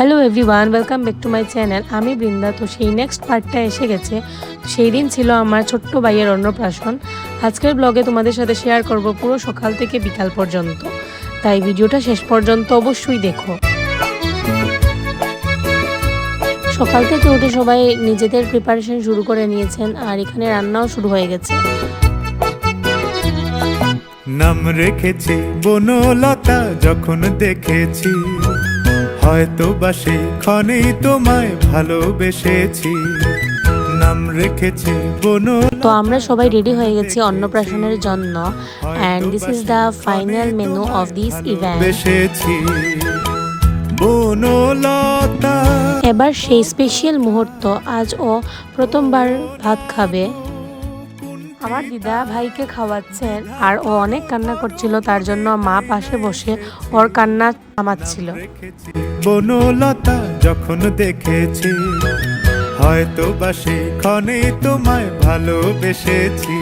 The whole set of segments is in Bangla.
Hello everyone, welcome back to my channel. আমি বৃন্দা। তো সেই নেক্সট পার্টটা এসে গেছে। সেই দিন ছিল আমার ছোট্ট ভাইয়ের অন্নপ্রাশন। আজকের ব্লগে তোমাদের সাথে শেয়ার করব পুরো সকাল থেকে বিকাল পর্যন্ত, তাই ভিডিওটা শেষ পর্যন্ত অবশ্যই দেখো। সকাল থেকে উঠে সবাই নিজেদের প্রিপারেশন শুরু করে নিয়েছেন, আর এখানে রান্নাও শুরু হয়ে গেছে। নাম রেখেছি বনলতা, যখন দেখেছি হয়তো বা সেই ক্ষণেই তোমায় ভালোবেসেছি। নাম রেখেছি বনলতা। তো আমরা সবাই রেডি হয়ে গেছি অন্নপ্রাশনের জন্য, and this is the final menu of this event. Banalata এবার সেই স্পেশাল মুহূর্ত। আজ ও প্রথমবার ভাত খাবে। আমার দিদা ভাইকে খাওয়াচ্ছেন, আর ও অনেক কান্না করছিল, তার জন্য মা পাশে বসে ওর কান্না থামাচ্ছিল। বনলতা যখন দেখেছি হয়তো বা সেই ক্ষণে তোমায় ভালোবেসেছি।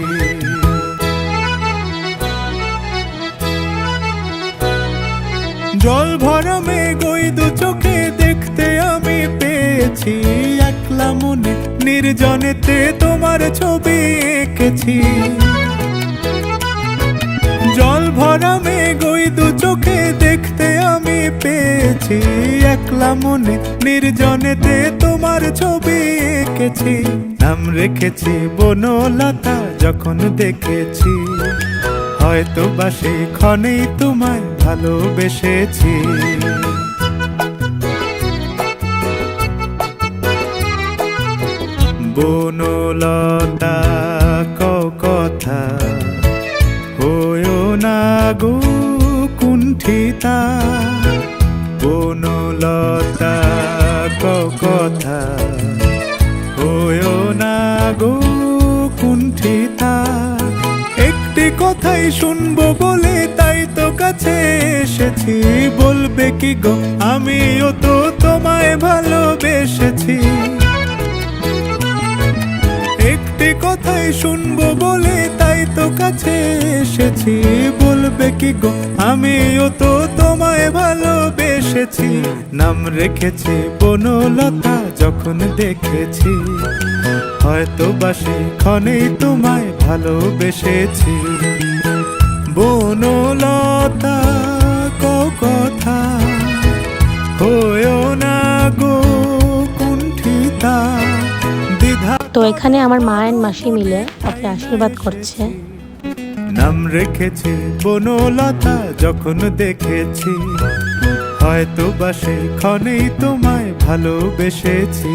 জল ভরা মেঘ ওই দু চোখে দেখতে আমি পেয়েছি। একলা মনে নির্জনেতে তোমার ছবি এঁকেছি। জল ভরা মেঘ ওই দু চোখে দেখতে আমি পেয়েছি। একলা মনে নির্জনেতে তোমার ছবি এঁকেছি। নাম রেখেছি বনলতা যখন দেখেছি হয়তো বা সেই ক্ষণেই তোমায় ভালোবেসেছি। বনলতা কও কথা, হয়ো না গো কুণ্ঠিতা। বনলতা কও কথা, হয়ো না গো কুণ্ঠিতা। একটি কথাই শুনবো বলে তাই তো কাছে এসেছি। বলবে কি গো আমিও তো তোমায় ভালোবেসেছি। একটি কথাই শুনবো বলে তাই তো কাছে এসেছি। বলবে কি গো আমিও তো তোমায় ভালোবেসেছি। নাম রেখেছি বনলতা যখন দেখেছি হয়তো বা সেই ক্ষণেই তোমায় ভালোবেসেছি। বনলতা কও কথা, হয়ো না গো কুণ্ঠিতা। দ্বিধা। তো এখানে আমার মা এন্ড মাসি মিলে ওকে আশীর্বাদ করছে। নাম রেখেছি বনলতা যখন দেখেছি হয়তো বা সেই ক্ষণেই তোমায় ভালোবেসেছি।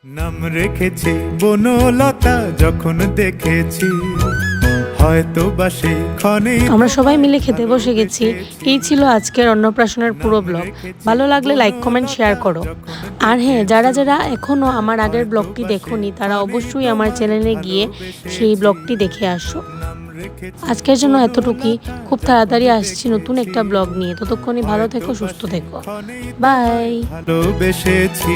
নাম রেখেছি বনলতা যখন দেখেছি হয়তো বা সেই ক্ষণেই। আমরা সবাই মিলে খেতে বসে গেছি। এই ছিল আজকের অন্নপ্রাশনের পুরো ব্লগ। ভালো লাগলে লাইক কমেন্ট শেয়ার করো। আর হ্যাঁ, যারা যারা এখনো আমার আগের ব্লগটি দেখোনি তারা অবশ্যই আমার চ্যানেলে গিয়ে সেই ব্লগটি দেখে আসো। আজকের জন্য এতটুকুই। খুব তাড়াতাড়ি আসছি নতুন একটা ব্লগ নিয়ে। ততক্ষণই ভালো থেকো, সুস্থ থেকো। বাই। ভালোবেসেছি।